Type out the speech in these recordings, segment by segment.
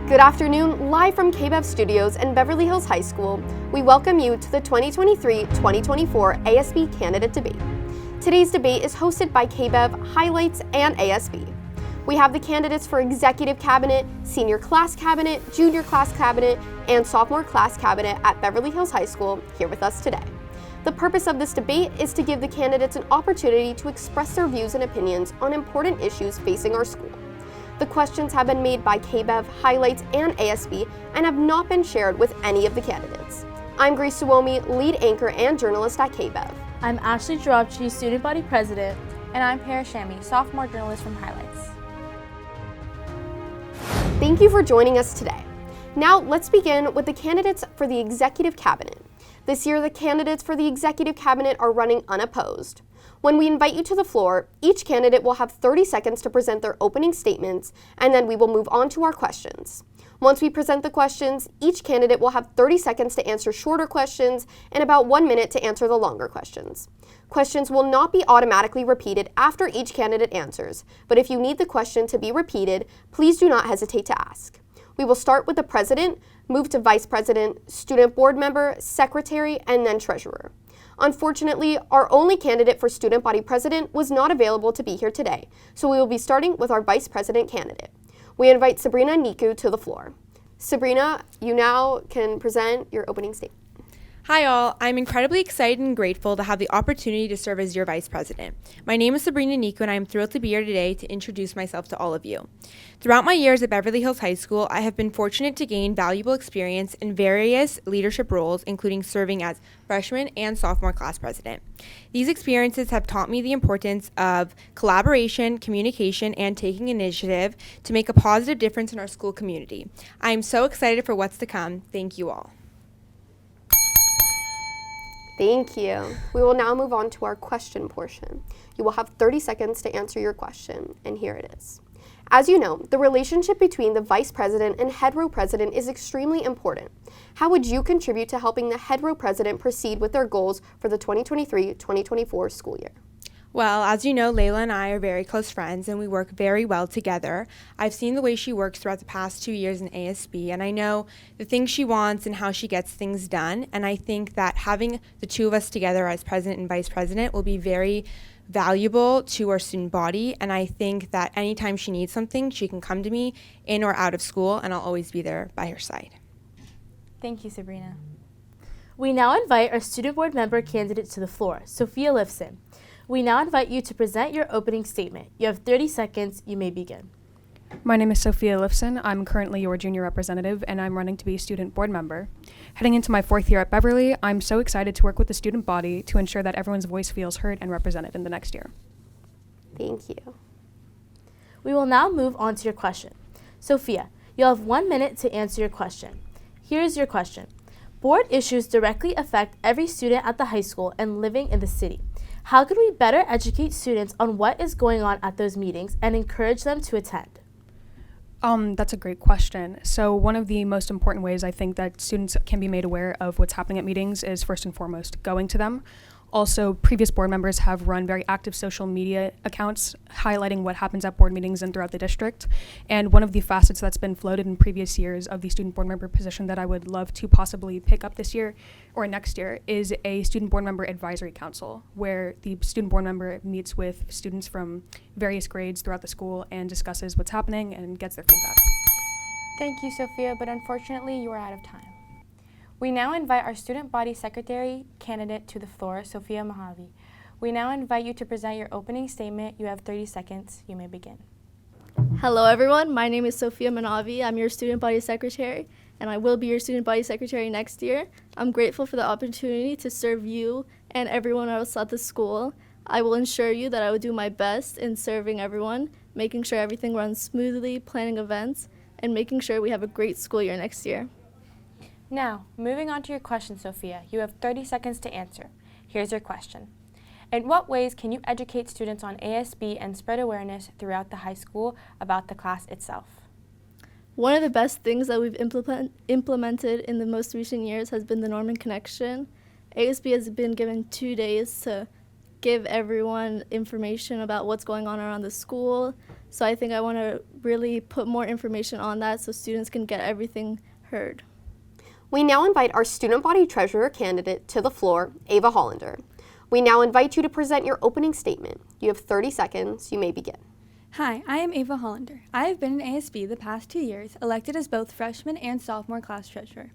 Good afternoon, live from KBEV Studios in Beverly Hills High School. We welcome you to the 2023-2024 ASB Candidate Debate. Today's debate is hosted by KBEV, Highlights, and ASB. We have the candidates for Executive Cabinet, Senior Class Cabinet, Junior Class Cabinet, and Sophomore Class Cabinet at Beverly Hills High School here with us today. The purpose of this debate is to give the candidates an opportunity to express their views and opinions on important issues facing our school. The questions have been made by KBEV, Highlights, and ASB and have not been shared with any of the candidates. I'm Grace Suomi, lead anchor and journalist at KBEV. I'm Ashley Jourabchi, Student Body President. And I'm Pariss Chami, sophomore journalist from Highlights. Thank you for joining us today. Now let's begin with the candidates for the Executive Cabinet. This year, the candidates for the Executive Cabinet are running unopposed. When we invite you to the floor, each candidate will have 30 seconds to present their opening statements, and then we will move on to our questions. Once we present the questions, each candidate will have 30 seconds to answer shorter questions and about 1 minute to answer the longer questions. Questions will not be automatically repeated after each candidate answers, but if you need the question to be repeated, please do not hesitate to ask. We will start with the president, move to vice president, student board member, secretary, and then treasurer. Unfortunately, our only candidate for student body president was not available to be here today, so we will be starting with our vice president candidate. We invite Sabrina Niku to the floor. Sabrina, you now can present your opening statement. Hi all, I'm incredibly excited and grateful to have the opportunity to serve as your Vice President. My name is Sabrina Niku and I am thrilled to be here today to introduce myself to all of you. Throughout my years at Beverly Hills High School, I have been fortunate to gain valuable experience in various leadership roles, including serving as freshman and sophomore class president. These experiences have taught me the importance of collaboration, communication, and taking initiative to make a positive difference in our school community. I am so excited for what's to come. Thank you all. Thank you. We will now move on to our question portion. You will have 30 seconds to answer your question, and here it is. As you know, the relationship between the vice president and head row president is extremely important. How would you contribute to helping the head row president proceed with their goals for the 2023-2024 school year? Well, as you know, Layla and I are very close friends and we work very well together. I've seen the way she works throughout the past 2 years in ASB, and I know the things she wants and how she gets things done. And I think that having the two of us together as president and vice president will be very valuable to our student body. And I think that anytime she needs something, she can come to me in or out of school, and I'll always be there by her side. Thank you, Sabrina. We now invite our student board member candidate to the floor, Sophia Lifson. We now invite you to present your opening statement. You have 30 seconds. You may begin. My name is Sophia Lifson. I'm currently your junior representative, and I'm running to be a student board member. Heading into my 4th year at Beverly, I'm so excited to work with the student body to ensure that everyone's voice feels heard and represented in the next year. Thank you. We will now move on to your question. Sophia, you'll have 1 minute to answer your question. Here is your question. Board issues directly affect every student at the high school and living in the city. How could we better educate students on what is going on at those meetings and encourage them to attend? That's a great question. So one of the most important ways I think that students can be made aware of what's happening at meetings is first and foremost going to them. Also, previous board members have run very active social media accounts highlighting what happens at board meetings and throughout the district. And one of the facets that's been floated in previous years of the student board member position that I would love to possibly pick up this year or next year is a student board member advisory council, where the student board member meets with students from various grades throughout the school and discusses what's happening and gets their feedback. Thank you, Sophia, but unfortunately you are out of time. We now invite our student body secretary candidate to the floor, Sophia Mahavi. We now invite you to present your opening statement. You have 30 seconds. You may begin. Hello everyone, my name is Sophia Manavi. I'm your student body secretary, and I will be your student body secretary next year. I'm grateful for the opportunity to serve you and everyone else at the school. I will ensure you that I will do my best in serving everyone, making sure everything runs smoothly, planning events, and making sure we have a great school year next year. Now, moving on to your question, Sophia. You have 30 seconds to answer. Here's your question. In what ways can you educate students on ASB and spread awareness throughout the high school about the class itself? One of the best things that we've implemented in the most recent years has been the Norman Connection. ASB has been given 2 days to give everyone information about what's going on around the school, So I think I want to really put more information on that so students can get everything heard. We now invite our student body treasurer candidate to the floor, Ava Hollander. We now invite you to present your opening statement. You have 30 seconds. You may begin. Hi, I am Ava Hollander. I have been in ASB the past 2 years, elected as both freshman and sophomore class treasurer.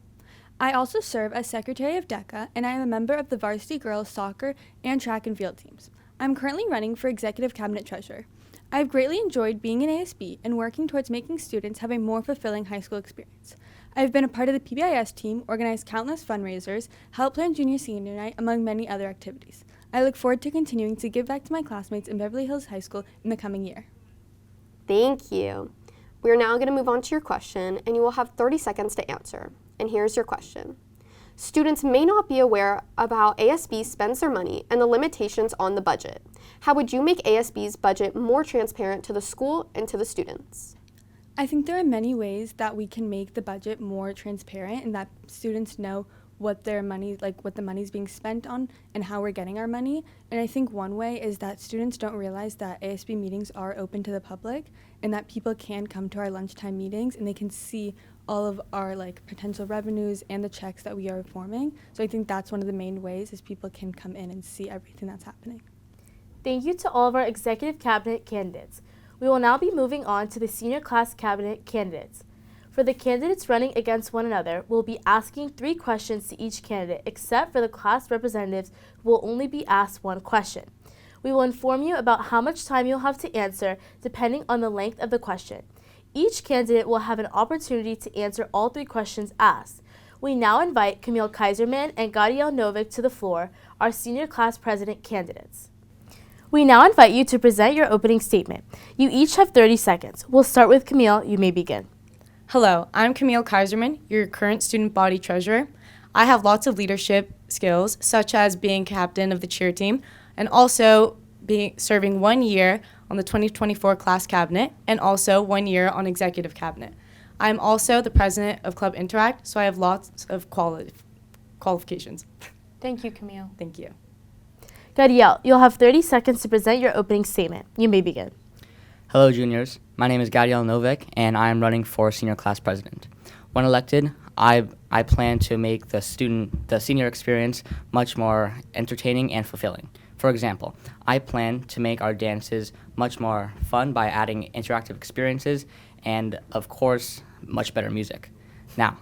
I also serve as secretary of DECA, and I am a member of the varsity girls soccer and track and field teams. I'm currently running for executive cabinet treasurer. I have greatly enjoyed being in ASB and working towards making students have a more fulfilling high school experience. I have been a part of the PBIS team, organized countless fundraisers, helped plan junior senior night, among many other activities. I look forward to continuing to give back to my classmates in Beverly Hills High School in the coming year. Thank you. We are now going to move on to your question, and you will have 30 seconds to answer. And here's your question. Students may not be aware of how ASB spends their money and the limitations on the budget. How would you make ASB's budget more transparent to the school and to the students? I think there are many ways that we can make the budget more transparent and that students know what their money, what the money is being spent on and how we're getting our money. And I think one way is that students don't realize that ASB meetings are open to the public and that people can come to our lunchtime meetings and they can see all of our potential revenues and the checks that we are forming. So I think that's one of the main ways is people can come in and see everything that's happening. Thank you to all of our executive cabinet candidates. We will now be moving on to the senior class cabinet candidates. For the candidates running against one another, we'll be asking 3 questions to each candidate, except for the class representatives who will only be asked 1 question. We will inform you about how much time you'll have to answer depending on the length of the question. Each candidate will have an opportunity to answer all 3 questions asked. We now invite Camille Kaiserman and Gadiel Novik to the floor, our senior class president candidates. We now invite you to present your opening statement. You each have 30 seconds. We'll start with Camille. You may begin. Hello, I'm Camille Kaiserman, your current student body treasurer. I have lots of leadership skills, such as being captain of the cheer team and also serving 1 year on the 2024 class cabinet and also 1 year on executive cabinet. I'm also the president of Club Interact, so I have lots of qualifications. Thank you, Camille. Thank you. Gadiel, you'll have 30 seconds to present your opening statement. You may begin. Hello, juniors. My name is Gadiel Novik, and I am running for senior class president. When elected, I plan to make the senior experience much more entertaining and fulfilling. For example, I plan to make our dances much more fun by adding interactive experiences and, of course, much better music. Now,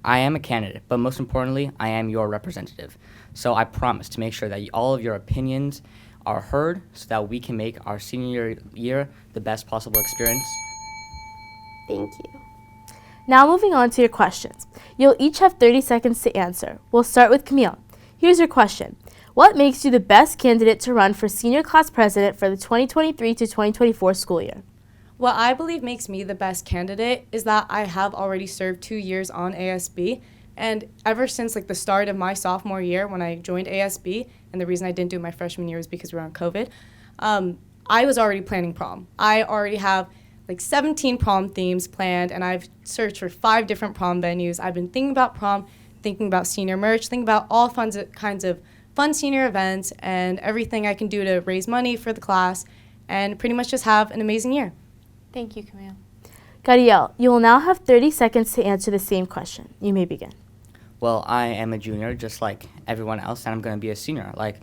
I am a candidate, but most importantly, I am your representative. So I promise to make sure that all of your opinions are heard so that we can make our senior year the best possible experience. Thank you. Now moving on to your questions. You'll each have 30 seconds to answer. We'll start with Camille. Here's your question. What makes you the best candidate to run for senior class president for the 2023 to 2024 school year? What I believe makes me the best candidate is that I have already served 2 years on ASB, and ever since the start of my sophomore year when I joined ASB, and the reason I didn't do my freshman year was because we were on COVID, I was already planning prom. I already have 17 prom themes planned, and I've searched for 5 different prom venues. I've been thinking about prom, thinking about senior merch, thinking about all kinds of fun senior events and everything I can do to raise money for the class and pretty much just have an amazing year. Thank you, Camille. Gadiel, you will now have 30 seconds to answer the same question. You may begin. Well, I am a junior just like everyone else, and I'm going to be a senior like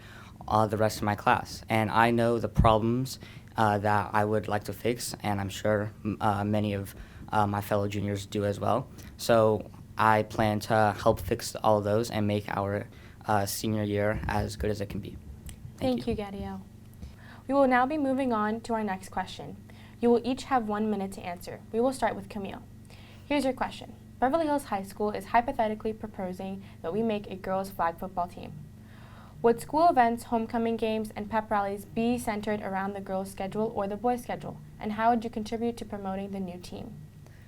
the rest of my class. And I know the problems that I would like to fix, and I'm sure many of my fellow juniors do as well. So I plan to help fix all of those and make our senior year as good as it can be. Thank you, Gadiel. We will now be moving on to our next question. You will each have 1 minute to answer. We will start with Camille. Here's your question. Beverly Hills High School is hypothetically proposing that we make a girls' flag football team. Would school events, homecoming games, and pep rallies be centered around the girls' schedule or the boys' schedule? And how would you contribute to promoting the new team?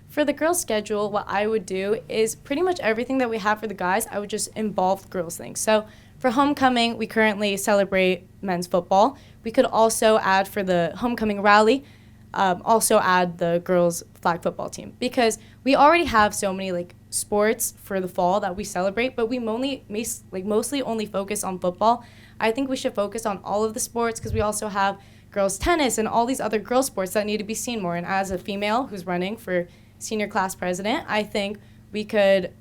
For the girls' schedule, what I would do is pretty much everything that we have for the guys, I would just involve girls' things. So for homecoming, we currently celebrate men's football. We could also add for the homecoming rally, also add the girls' flag football team, because we already have so many sports for the fall that we celebrate, but we mostly only focus on football. I think we should focus on all of the sports because we also have girls tennis and all these other girl sports that need to be seen more. And as a female who's running for senior class president, I think we could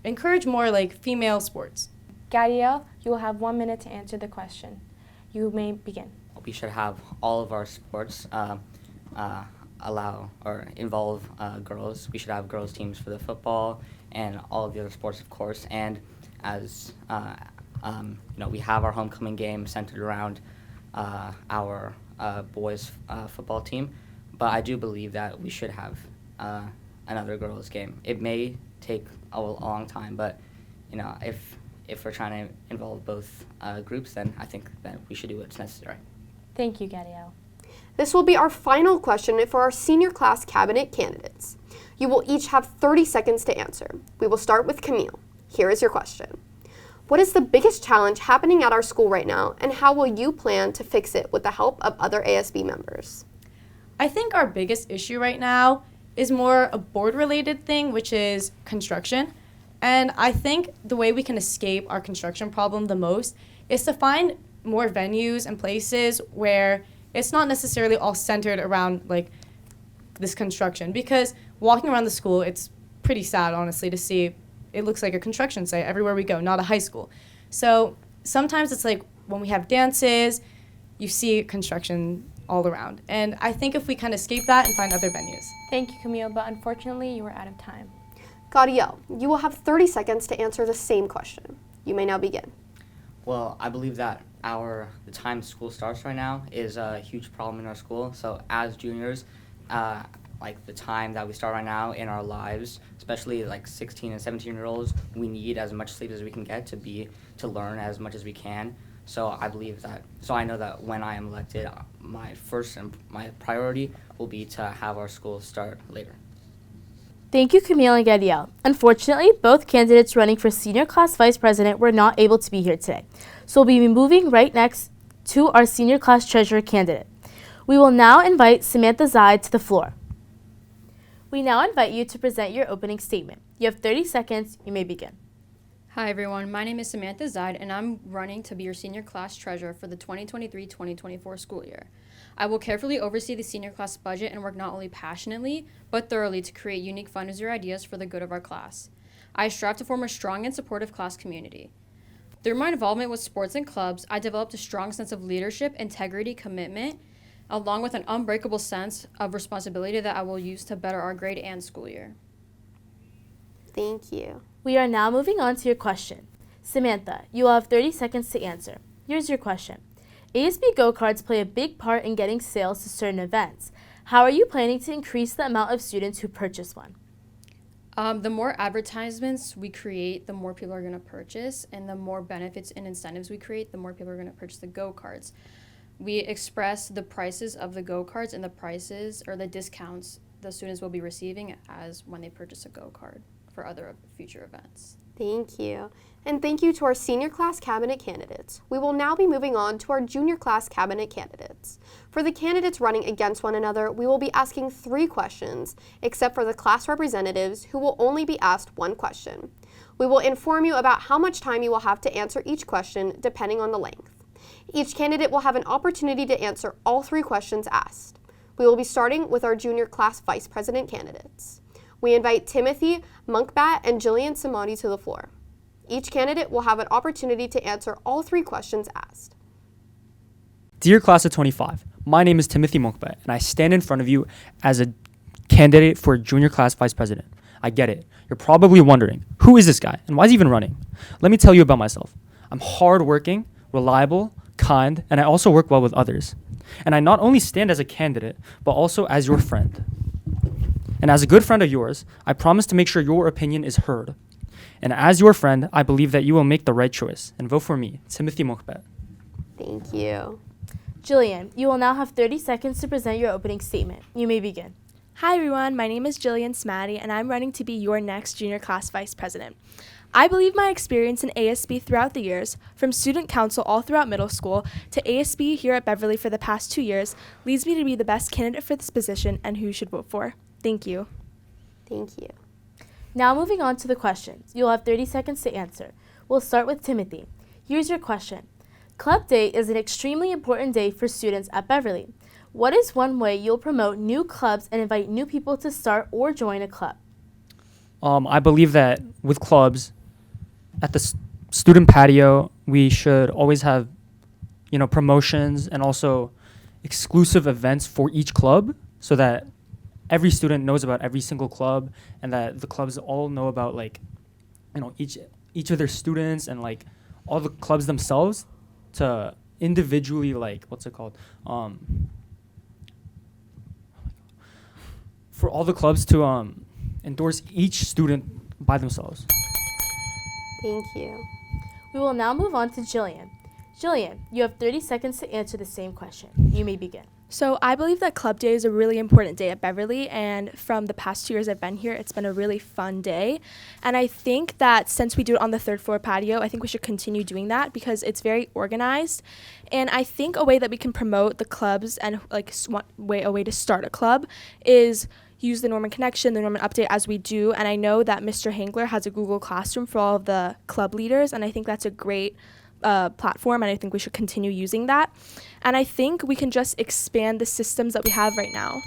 encourage more like female sports. Gadiel, you will have 1 minute to answer the question. You may begin. We should have all of our sports allow or involve girls. We should have girls teams for the football and all of the other sports, of course. And as we have our homecoming game centered around our boys football team, but I do believe that we should have another girls game. It may take a long time, but if we're trying to involve both groups, then I think that we should do what's necessary. Thank you, Gadiel. This will be our final question for our senior class cabinet candidates. You will each have 30 seconds to answer. We will start with Camille. Here is your question. What is the biggest challenge happening at our school right now, and how will you plan to fix it with the help of other ASB members? I think our biggest issue right now is more a board-related thing, which is construction. And I think the way we can escape our construction problem the most is to find more venues and places where it's not necessarily all centered around like this construction, because walking around the school, it's pretty sad, honestly, to see it looks like a construction site everywhere we go, not a high school. So sometimes it's like when we have dances, you see construction all around. And I think if we kind of escape that and find other venues. Thank you, Camille, but unfortunately you are out of time. Gadiel, you will have 30 seconds to answer the same question. You may now begin. Well, I believe that the time school starts right now is a huge problem in our school. So as juniors, like the time that we start right now in our lives, especially like 16 and 17-year-olds, we need as much sleep as we can get to learn as much as we can. So I know that when I am elected, my priority will be to have our school start later. Thank you, Camille and Gadiel. Unfortunately, both candidates running for senior class vice president were not able to be here today. So we'll be moving right next to our senior class treasurer candidate. We will now invite Samantha Zide to the floor. We now invite you to present your opening statement. You have 30 seconds. You may begin. Hi everyone, my name is Samantha Zide and I'm running to be your senior class treasurer for the 2023-2024 school year. I will carefully oversee the senior class budget and work not only passionately, but thoroughly to create unique fundraiser ideas for the good of our class. I strive to form a strong and supportive class community. Through my involvement with sports and clubs, I developed a strong sense of leadership, integrity, commitment, along with an unbreakable sense of responsibility that I will use to better our grade and school year. Thank you. We are now moving on to your question. Samantha, you will have 30 seconds to answer. Here's your question. ASB go-karts play a big part in getting sales to certain events. How are you planning to increase the amount of students who purchase one? The more advertisements we create, the more people are going to purchase, and the more benefits and incentives we create, the more people are going to purchase the go-karts. We express the prices of the go-karts and the prices or the discounts the students will be receiving as when they purchase a go-kart for other future events. Thank you. And thank you to our senior class cabinet candidates. We will now be moving on to our junior class cabinet candidates. For the candidates running against one another, we will be asking 3 questions, except for the class representatives, who will only be asked 1 question. We will inform you about how much time you will have to answer each question, depending on the length. Each candidate will have an opportunity to answer all 3 questions asked. We will be starting with our junior class vice president candidates. We invite Timothy Monkbat and Jillian Samadi to the floor. Each candidate will have an opportunity to answer all 3 questions asked. Dear Class of 25, my name is Timothy Monkbat, and I stand in front of you as a candidate for Junior Class Vice President. I get it. You're probably wondering, who is this guy, and why is he even running? Let me tell you about myself. I'm hardworking, reliable, kind, and I also work well with others. And I not only stand as a candidate, but also as your friend. And as a good friend of yours, I promise to make sure your opinion is heard. And as your friend, I believe that you will make the right choice and vote for me, Timothy Monkbat. Thank you. Jillian, you will now have 30 seconds to present your opening statement. You may begin. Hi everyone, my name is Jillian Samadi and I'm running to be your next junior class vice president. I believe my experience in ASB throughout the years, from student council all throughout middle school to ASB here at Beverly for the past 2 years, leads me to be the best candidate for this position and who you should vote for. Thank you. Thank you. Now moving on to the questions. You'll have 30 seconds to answer. We'll start with Timothy. Here's your question. Club Day is an extremely important day for students at Beverly. What is one way you'll promote new clubs and invite new people to start or join a club? I believe that with clubs, at the student patio, we should always have, promotions and also exclusive events for each club so that every student knows about every single club and that the clubs all know about each of their students and all the clubs themselves to individually for all the clubs to endorse each student by themselves. Thank you. We will now move on to Jillian. Jillian, you have 30 seconds to answer the same question. You may begin. So I believe that Club Day is a really important day at Beverly, and from the past 2 years I've been here, it's been a really fun day. And I think that since we do it on the 3rd floor patio, I think we should continue doing that because it's very organized. And I think a way that we can promote the clubs and a way to start a club is use the Norman Connection, the Norman Update as we do. And I know that Mr. Hangler has a Google Classroom for all of the club leaders, and I think that's a great platform, and I think we should continue using that. And I think we can just expand the systems that we have right now.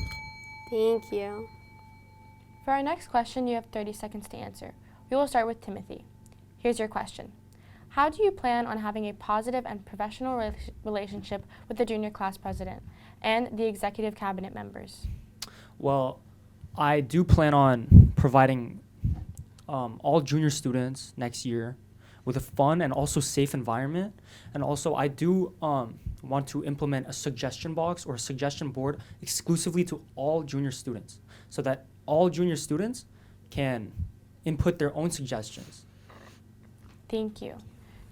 Thank you. For our next question, you have 30 seconds to answer. We will start with Timothy. Here's your question. How do you plan on having a positive and professional relationship with the junior class president and the executive cabinet members? Well, I do plan on providing all junior students next year with a fun and also safe environment. And also I do want to implement a suggestion box or a suggestion board exclusively to all junior students so that all junior students can input their own suggestions. Thank you.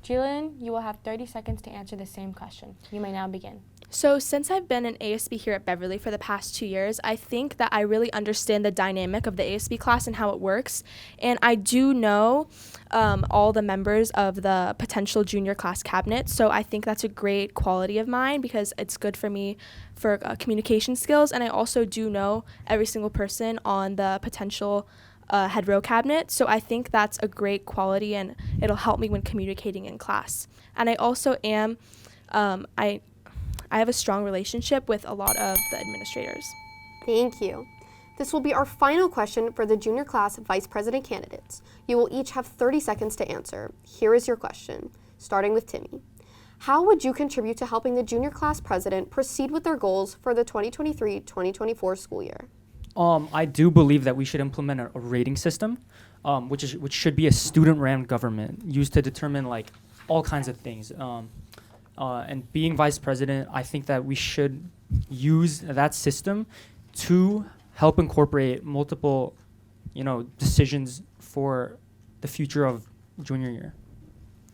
Jillian, you will have 30 seconds to answer the same question. You may now begin. So since I've been an ASB here at Beverly for the past 2 years, I think that I really understand the dynamic of the ASB class and how it works. And I do know all the members of the potential junior class cabinet. So I think that's a great quality of mine because it's good for me for communication skills. And I also do know every single person on the potential head row cabinet. So I think that's a great quality and it'll help me when communicating in class. And I also am, I have a strong relationship with a lot of the administrators. Thank you. This will be our final question for the junior class vice president candidates. You will each have 30 seconds to answer. Here is your question, starting with Timmy. How would you contribute to helping the junior class president proceed with their goals for the 2023-2024 school year? I do believe that we should implement a rating system, which should be a student-ran government used to determine all kinds of things. And being vice president, I think that we should use that system to help incorporate multiple, decisions for the future of junior year.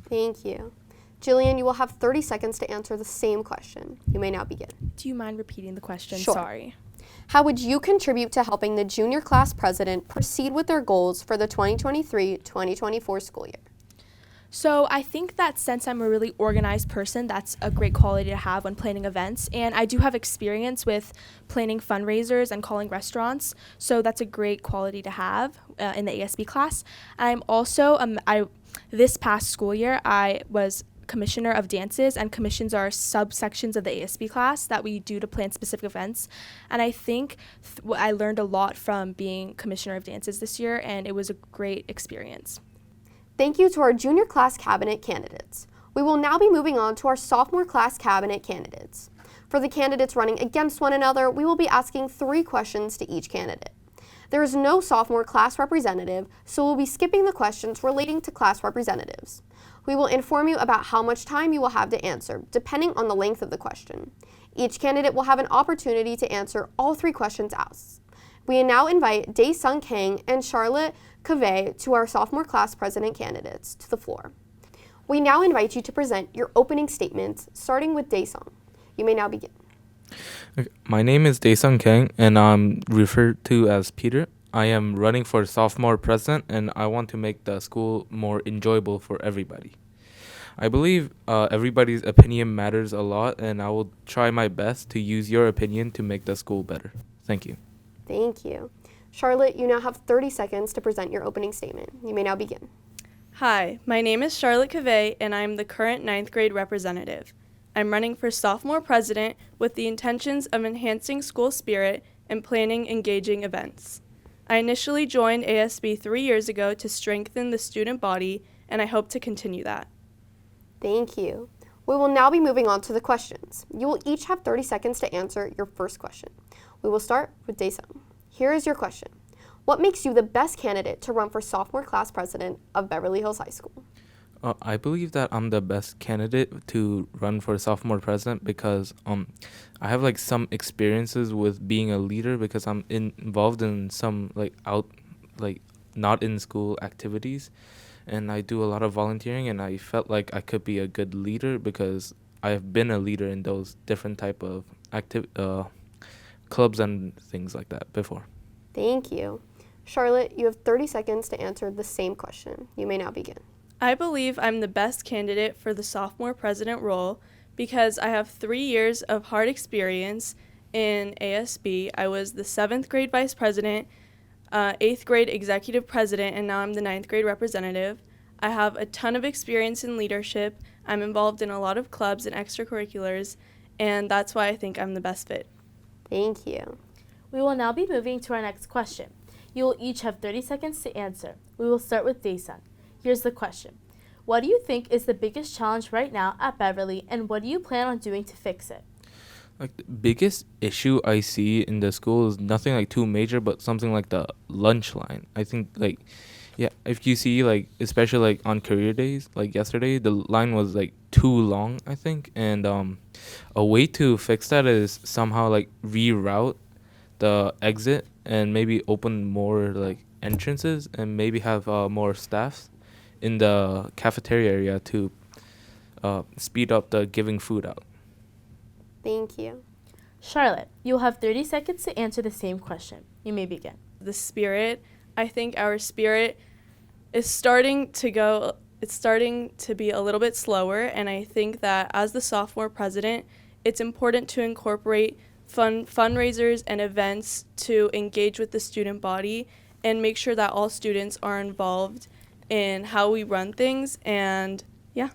Thank you. Jillian, you will have 30 seconds to answer the same question. You may now begin. Do you mind repeating the question? Sure. Sorry. How would you contribute to helping the junior class president proceed with their goals for the 2023-2024 school year? So I think that since I'm a really organized person, that's a great quality to have when planning events. And I do have experience with planning fundraisers and calling restaurants. So that's a great quality to have in the ASB class. I'm also, this past school year, I was commissioner of dances, and commissions are subsections of the ASB class that we do to plan specific events. And I think I learned a lot from being commissioner of dances this year, and it was a great experience. Thank you to our junior class cabinet candidates. We will now be moving on to our sophomore class cabinet candidates. For the candidates running against one another, we will be asking 3 questions to each candidate. There is no sophomore class representative, so we'll be skipping the questions relating to class representatives. We will inform you about how much time you will have to answer, depending on the length of the question. Each candidate will have an opportunity to answer all 3 questions asked. We now invite Dae-Sung Kang and Charlotte Cavey to our sophomore class president candidates to the floor. We now invite you to present your opening statements, starting with Dae-Sung. You may now begin. Okay. My name is Dae-Sung Kang, and I'm referred to as Peter. I am running for sophomore president, and I want to make the school more enjoyable for everybody. I believe everybody's opinion matters a lot, and I will try my best to use your opinion to make the school better. Thank you. Thank you. Charlotte, you now have 30 seconds to present your opening statement. You may now begin. Hi, my name is Charlotte Cavey, and I'm the current 9th grade representative. I'm running for sophomore president with the intentions of enhancing school spirit and planning engaging events. I initially joined ASB 3 years ago to strengthen the student body, and I hope to continue that. Thank you. We will now be moving on to the questions. You will each have 30 seconds to answer your first question. We will start with Daesung. Here is your question. What makes you the best candidate to run for sophomore class president of Beverly Hills High School? I believe that I'm the best candidate to run for sophomore president because I have like some experiences with being a leader because I'm involved in some not in school activities, and I do a lot of volunteering, and I felt like I could be a good leader because I have been a leader in those different type of clubs and things like that before. Thank you. Charlotte, you have 30 seconds to answer the same question. You may now begin. I believe I'm the best candidate for the sophomore president role because I have 3 years of hard experience in ASB. I was the 7th grade vice president, 8th grade executive president, and now I'm the 9th grade representative. I have a ton of experience in leadership. I'm involved in a lot of clubs and extracurriculars, and that's why I think I'm the best fit. Thank you. We will now be moving to our next question. You will each have 30 seconds to answer. We will start with Daesung. Here's the question. What do you think is the biggest challenge right now at Beverly, and what do you plan on doing to fix it? Like the biggest issue I see in the school is nothing like too major, but something like the lunch line. I think if you see especially on career days, like yesterday, the line was too long, I think. And a way to fix that is somehow reroute the exit and maybe open more entrances and maybe have more staffs in the cafeteria area to speed up the giving food out. Thank you. Charlotte, you'll have 30 seconds to answer the same question. You may begin. The spirit, I think our spirit is starting to be a little bit slower, and I think that as the sophomore president, it's important to incorporate fundraisers and events to engage with the student body and make sure that all students are involved in how we run things, and yeah.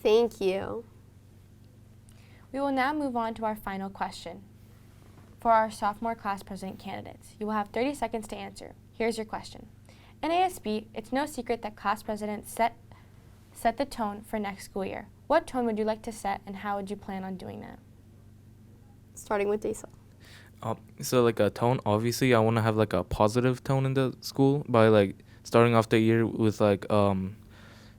Thank you. We will now move on to our final question for our sophomore class president candidates. You will have 30 seconds to answer. Here's your question. In ASB, it's no secret that class presidents set the tone for next school year. What tone would you like to set, and how would you plan on doing that? Starting with Daesung. So a tone, obviously I want to have a positive tone in the school by starting off the year with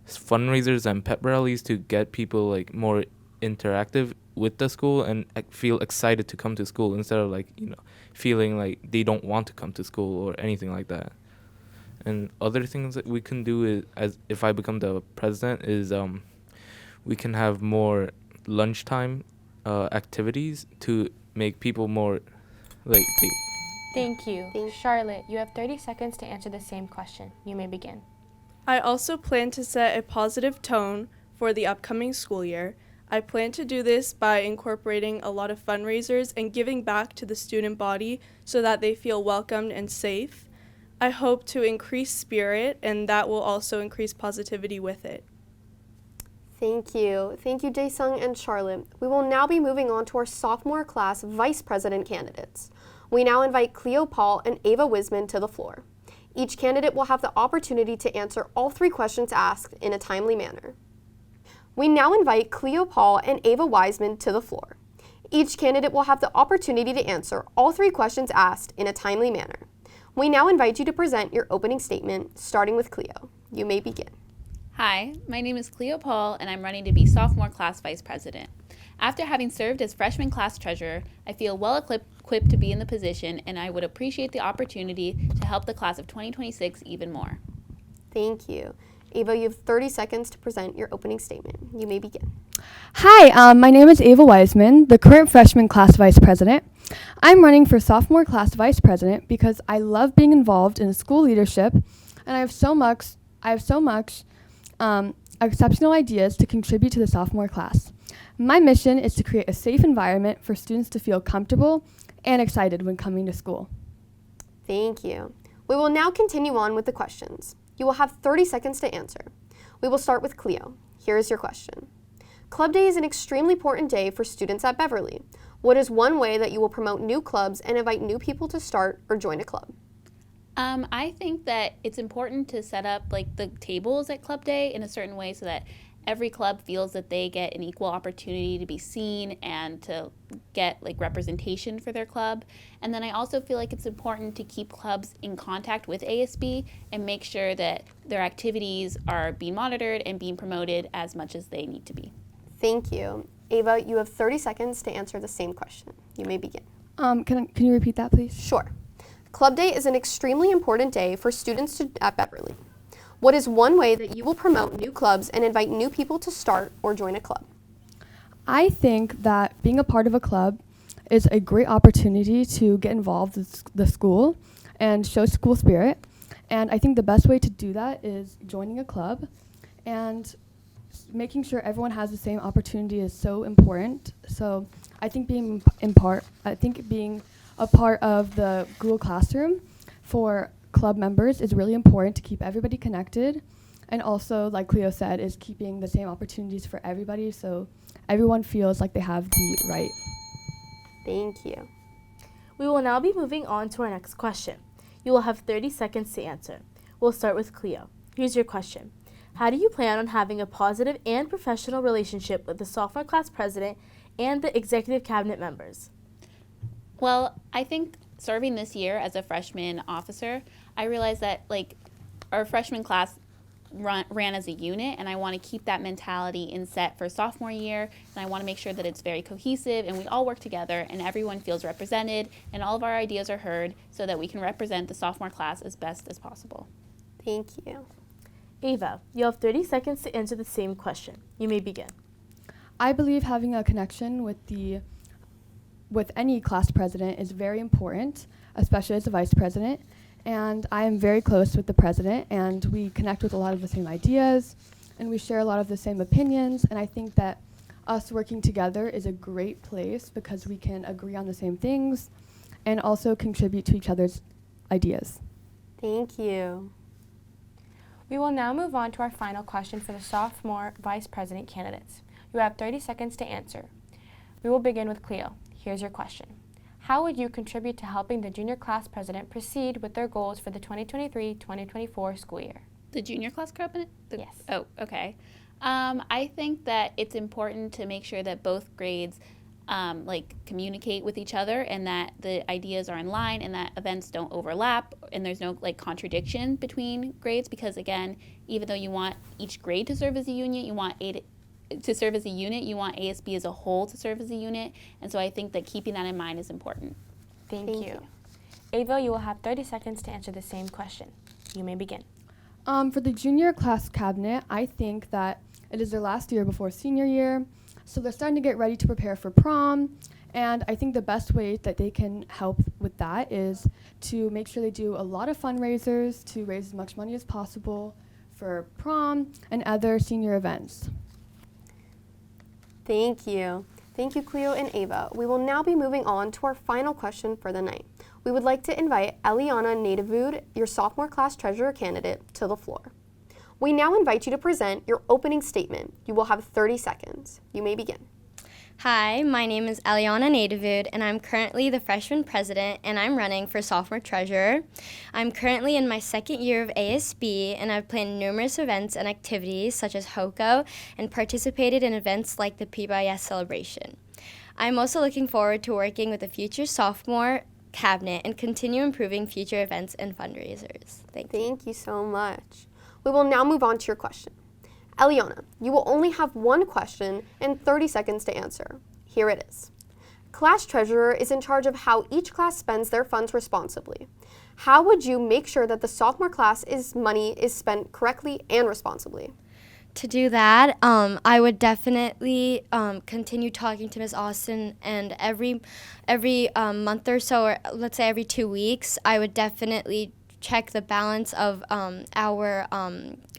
fundraisers and pep rallies to get people more interactive with the school and feel excited to come to school instead of feeling they don't want to come to school or anything like that. And other things that we can do is, as if I become the president, is we can have more lunchtime activities to make people more Thank you. Charlotte, you have 30 seconds to answer the same question. You may begin. I also plan to set a positive tone for the upcoming school year. I plan to do this by incorporating a lot of fundraisers and giving back to the student body so that they feel welcomed and safe. I hope to increase spirit, and that will also increase positivity with it. Thank you. Thank you, Daesung and Charlotte. We will now be moving on to our sophomore class vice president candidates. We now invite Cleo Paul and Ava Wisman to the floor. Each candidate will have the opportunity to answer all 3 questions asked in a timely manner. We now invite Cleo Paul and Ava Wiseman to the floor. Each candidate will have the opportunity to answer all 3 questions asked in a timely manner. We now invite you to present your opening statement, starting with Cleo. You may begin. Hi, my name is Cleo Paul, and I'm running to be sophomore class vice president. After having served as freshman class treasurer, I feel well equipped to be in the position, and I would appreciate the opportunity to help the class of 2026 even more. Thank you. Ava, you have 30 seconds to present your opening statement. You may begin. Hi, my name is Ava Wiseman, the current freshman class vice president. I'm running for sophomore class vice president because I love being involved in school leadership, and I have so much exceptional ideas to contribute to the sophomore class. My mission is to create a safe environment for students to feel comfortable and excited when coming to school. Thank you. We will now continue on with the questions. You will have 30 seconds to answer. We will start with Cleo. Here is your question. Club Day is an extremely important day for students at Beverly. What is one way that you will promote new clubs and invite new people to start or join a club? I think that it's important to set up like the tables at Club Day in a certain way so that every club feels that they get an equal opportunity to be seen and to get like representation for their club. And then I also feel like it's important to keep clubs in contact with ASB and make sure that their activities are being monitored and being promoted as much as they need to be. Thank you. Ava, you have 30 seconds to answer the same question. You may begin. Can you repeat that, please? Sure. Club Day is an extremely important day for students at Beverly. What is one way that you will promote new clubs and invite new people to start or join a club? I think that being a part of a club is a great opportunity to get involved with the school and show school spirit. And I think the best way to do that is joining a club, and making sure everyone has the same opportunity is so important. So I think being a part of the Google Classroom for club members is really important to keep everybody connected. And also, like Cleo said, is keeping the same opportunities for everybody so everyone feels like they have the right. Thank you. We will now be moving on to our next question. You will have 30 seconds to answer. We'll start with Cleo. Here's your question. How do you plan on having a positive and professional relationship with the sophomore class president and the executive cabinet members? Well, I think serving this year as a freshman officer, I realized that like our freshman class ran as a unit, and I want to keep that mentality in set for sophomore year, and I want to make sure that it's very cohesive and we all work together and everyone feels represented and all of our ideas are heard so that we can represent the sophomore class as best as possible. Thank you. Ava, you have 30 seconds to answer the same question. You may begin. I believe having a connection with any class president is very important, especially as a vice president. And I am very close with the president, and we connect with a lot of the same ideas, and we share a lot of the same opinions. And I think that us working together is a great place because we can agree on the same things and also contribute to each other's ideas. Thank you. We will now move on to our final question for the sophomore vice president candidates. You have 30 seconds to answer. We will begin with Cleo. Here's your question. How would you contribute to helping the junior class president proceed with their goals for the 2023-2024 school year? The junior class president? Yes. Oh, okay. I think that it's important to make sure that both grades communicate with each other and that the ideas are in line and that events don't overlap and there's no contradiction between grades, because again, even though you want each grade to serve as a unit, you want you want ASB as a whole to serve as a unit, and so I think that keeping that in mind is important. Thank you. Ava, you will have 30 seconds to answer the same question. You may begin. For the junior class cabinet, I think that it is their last year before senior year, so they're starting to get ready to prepare for prom, and I think the best way that they can help with that is to make sure they do a lot of fundraisers to raise as much money as possible for prom and other senior events. Thank you. Thank you, Cleo and Ava. We will now be moving on to our final question for the night. We would like to invite Eliana Nadavud, your sophomore class treasurer candidate, to the floor. We now invite you to present your opening statement. You will have 30 seconds. You may begin. Hi, my name is Eliana Nadavud, and I'm currently the freshman president, and I'm running for sophomore treasurer. I'm currently in my second year of ASB, and I've planned numerous events and activities such as HOCO and participated in events like the PBIS celebration. I'm also looking forward to working with the future sophomore cabinet and continue improving future events and fundraisers. Thank you so much. We will now move on to your question. Eliana, you will only have one question and 30 seconds to answer. Here it is. Class treasurer is in charge of how each class spends their funds responsibly. How would you make sure that the sophomore class money is spent correctly and responsibly? To do that, I would definitely continue talking to Ms. Austin, and every month or so, or let's say every 2 weeks, I would definitely check the balance of our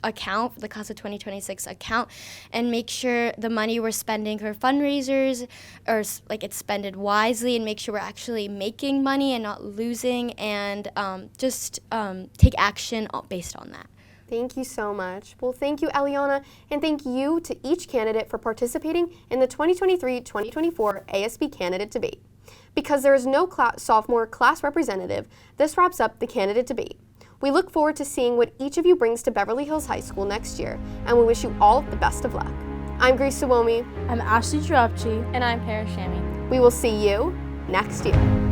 account, the class of 2026 account, and make sure the money we're spending for fundraisers or it's spended wisely, and make sure we're actually making money and not losing, and just take action based on that. Thank you so much. Well, thank you, Eliana, and thank you to each candidate for participating in the 2023-2024 ASB Candidate Debate. Because there is no sophomore class representative, this wraps up the candidate debate. We look forward to seeing what each of you brings to Beverly Hills High School next year, and we wish you all the best of luck. I'm Grace Suomi. I'm Ashley Jourabchi. And I'm Pariss Chami. We will see you next year.